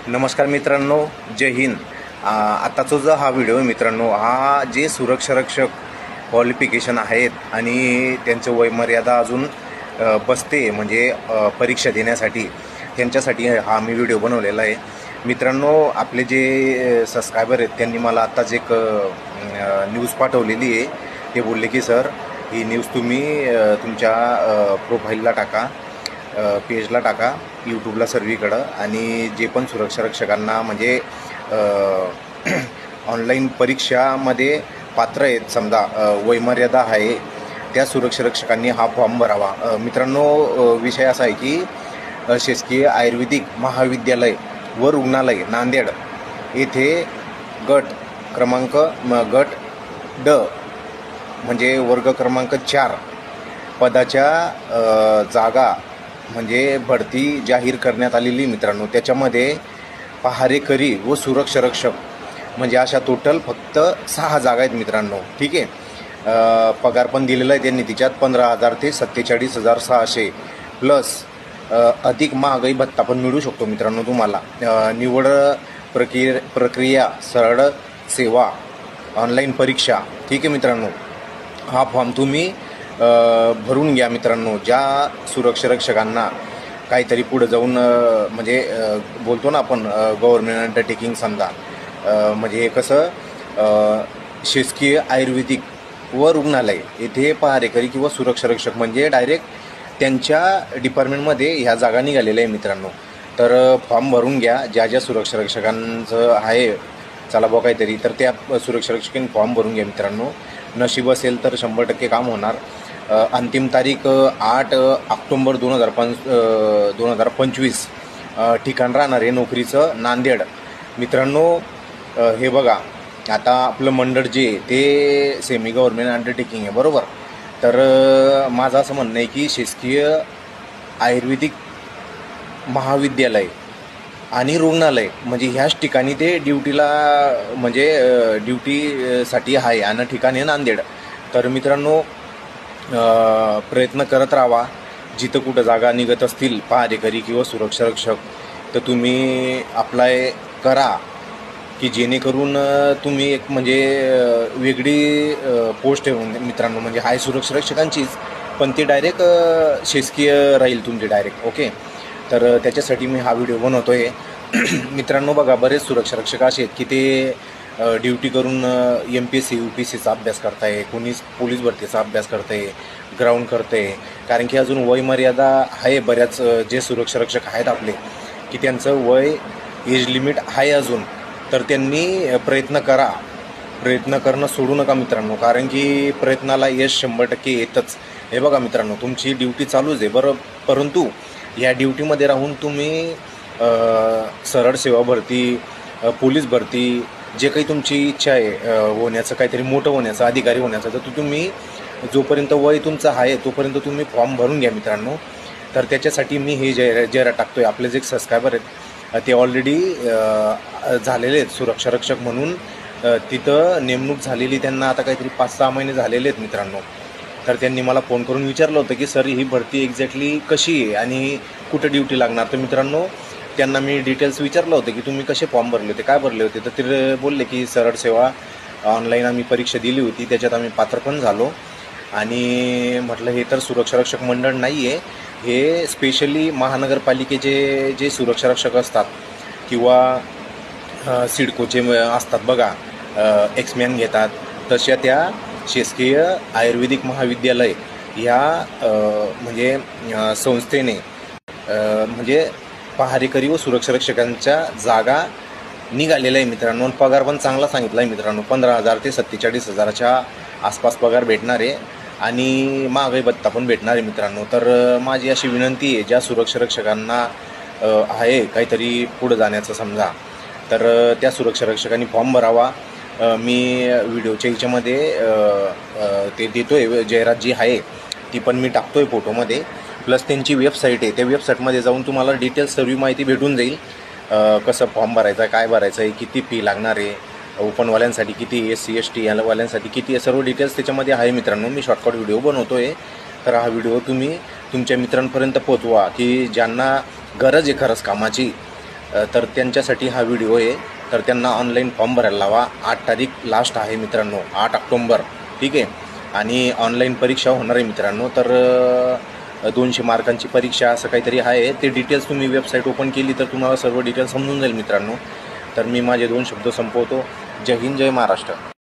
नमस्कार मित्रांनो, जय हिंद। आताचा जो हा व्हिडिओ मित्रांनो, हा जे सुरक्षारक्षक क्वालिफिकेशन आहेत आणि त्यांचं वयमर्यादा अजून बसते म्हणजे परीक्षा देण्यासाठी, त्यांच्यासाठी हा मी व्हिडिओ बनवलेला आहे मित्रांनो। आपले जे सबस्क्रायबर आहेत त्यांनी मला आत्ताच एक न्यूज पाठवलेली आहे। ते बोलले की सर, ही न्यूज तुम्ही तुमच्या प्रोफाईलला टाका, पेजला टाका, यूट्यूबला सर्वीकडं, आणि जे पण सुरक्षारक्षकांना म्हणजे ऑनलाईन परीक्षामध्ये पात्र आहेत, समजा वयमर्यादा आहे, त्या सुरक्षारक्षकांनी हा फॉर्म भरावा। मित्रांनो, विषय असा आहे की शासकीय आयुर्वेदिक महाविद्यालय व रुग्णालय नांदेड येथे गट ड म्हणजे वर्ग क्रमांक 4 पदाच्या जागा म्हणजे भरती जाहीर करण्यात आलेली मित्रांनो। त्याच्यामध्ये पहारेकरी व सुरक्षारक्षक म्हणजे अशा टोटल फक्त 6 जागा आहेत मित्रांनो, ठीक आहे। पगार पण दिलेला आहे त्यांनी तिच्यात 15,000 ते 47,600 प्लस अधिक महागाई भत्ता पण मिळू शकतो मित्रांनो तुम्हाला। निवड प्रक्रिया सरळ सेवा, ऑनलाईन परीक्षा, ठीक आहे मित्रांनो। हा फॉर्म तुम्ही भरून घ्या मित्रांनो। ज्या सुरक्षारक्षकांना काहीतरी पुढे जाऊन म्हणजे बोलतो ना आपण गव्हर्नमेंट अंडरटेकिंग समजा, म्हणजे कसं शासकीय आयुर्वेदिक व रुग्णालय येथे पहारेकरी किंवा सुरक्षारक्षक म्हणजे डायरेक्ट त्यांच्या डिपार्टमेंटमध्ये ह्या जागा निघालेल्या आहे मित्रांनो। तर फॉर्म भरून घ्या ज्या ज्या सुरक्षारक्षकांचं आहे, चला बघा काहीतरी, तर त्या सुरक्षारक्षकांनी फॉर्म भरून घ्या मित्रांनो। नशीब असेल तर 100% काम होणार। अंतिम तारीख 8 ऑक्टोबर 2025, ठिकाण राहणार आहे नोकरीचं नांदेड मित्रांनो। हे बघा, आता आपलं मंडळ जे ते सेमी गव्हर्नमेंट अंडरटेकिंग आहे, बरोबर। तर माझं असं म्हणणं आहे की शासकीय आयुर्वेदिक महाविद्यालय आणि रुग्णालय म्हणजे ह्याच ठिकाणी ते ड्युटीला म्हणजे ड्युटीसाठी आहे आणि ठिकाण आहे नांदेड। तर मित्रांनो, प्रयत्न करत राहा। जिथं कुठं जागा निघत असतील पहारेकरी किंवा सुरक्षारक्षक, तर तुम्ही अप्लाय करा की जेणेकरून तुम्ही एक म्हणजे वेगळी पोस्ट आहे मित्रांनो, म्हणजे हाय सुरक्षारक्षकांचीच, पण ती डायरेक्ट शासकीय राहील तुमची डायरेक्ट, ओके। तर त्याच्यासाठी मी हा व्हिडिओ बनवतो आहे मित्रांनो। बघा, बरेच सुरक्षारक्षक असे आहेत की ते ड्युटी करून MPSC UPSCचा अभ्यास करताय, कोणी पोलीस भरतीचा अभ्यास करते, ग्राउंड करते, कारण की अजून वयमर्यादा आहे। बऱ्याच जे सुरक्षारक्षक आहेत आपले की त्यांचं वय एज लिमिट आहे अजून, तर त्यांनी प्रयत्न करणं सोडू नका मित्रांनो, कारण की प्रयत्नाला यश 100% येतच। हे बघा मित्रांनो, तुमची ड्युटी चालूच आहे बरं, परंतु या ड्युटीमध्ये राहून तुम्ही सरळ सेवा भरती, पोलीस भरती, जे काही तुमची इच्छा आहे होण्याचं, काहीतरी मोठं होण्याचं, अधिकारी होण्याचं, तर तुम्ही जोपर्यंत वय तुमचं आहे तोपर्यंत तुम्ही फॉर्म भरून घ्या मित्रांनो। तर त्याच्यासाठी मी हे जाहिरात टाकतो आहे। आपले जे सबस्क्रायबर आहेत ते ऑलरेडी झालेले आहेत सुरक्षारक्षक म्हणून, तिथं नेमणूक झालेली त्यांना आता काहीतरी 5-6 महिने झालेले आहेत मित्रांनो। तर त्यांनी मला फोन करून विचारलं होतं की सर, ही भरती एक्झॅक्टली कशी आहे आणि कुठं ड्युटी लागणार। तर मित्रांनो, त्यांना मी डिटेल्स विचारलं होतं की तुम्ही कसे फॉर्म भरले होते, काय भरले होते, तर ते बोलले की सरळ सेवा ऑनलाईन आम्ही परीक्षा दिली होती, त्याच्यात आम्ही पात्र पण झालो। आणि म्हटलं हे तर सुरक्षारक्षक मंडळ नाही आहे, हे स्पेशली महानगरपालिकेचे जे सुरक्षारक्षक असतात किंवा सिडकोचे असतात बघा, एक्समॅन घेतात, तशा त्या शासकीय आयुर्वेदिक महाविद्यालय ह्या म्हणजे संस्थेने म्हणजे पहारेकरी व सुरक्षारक्षकांच्या जागा निघालेल्या आहे मित्रांनो। पगार पण चांगला सांगितला आहे मित्रांनो, 15,000 ते 47,000च्या आसपास पगार भेटणार आहे आणि महागाई भत्ता पण भेटणार आहे मित्रांनो। तर माझी अशी विनंती आहे, ज्या सुरक्षारक्षकांना आहे काहीतरी पुढं जाण्याचं समजा, तर त्या सुरक्षारक्षकांनी फॉर्म भरावा। मी व्हिडिओच्या ह्याच्यामध्ये ते देतो आहे, जाहिरात जी आहे ती पण मी टाकतो आहे फोटोमध्ये, प्लस त्यांची वेबसाईट आहे, त्या वेबसाईटमध्ये जाऊन तुम्हाला डिटेल्स सर्व माहिती भेटून जाईल। कसं फॉर्म भरायचा आहे, काय भरायचं आहे, किती फी लागणार आहे, ओपनवाल्यांसाठी किती, SC ST वाल्यांसाठी किती, सर्व डिटेल्स त्याच्यामध्ये आहे मित्रांनो। मी शॉर्टकट व्हिडिओ बनवतो आहे, तर हा व्हिडिओ तुम्ही तुमच्या मित्रांपर्यंत पोहोचवा की ज्यांना गरज आहे खरंच कामाची, तर त्यांच्यासाठी हा व्हिडिओ आहे. तर त्यांना ऑनलाईन फॉर्म भरायला लावा. 8 तारीख लास्ट आहे मित्रांनो, 8 ऑक्टोंबर. ठीक आहे. आणि ऑनलाईन परीक्षा होणार आहे मित्रांनो. तर 200 मार्कांची परीक्षा असं काहीतरी आहे. ते डिटेल्स तुम्ही वेबसाईट ओपन केली तर तुम्हाला सर्व डिटेल्स समजून जाईल मित्रांनो. तर मी माझे 2 शब्द संपवतो. जय हिंद, जय महाराष्ट्र.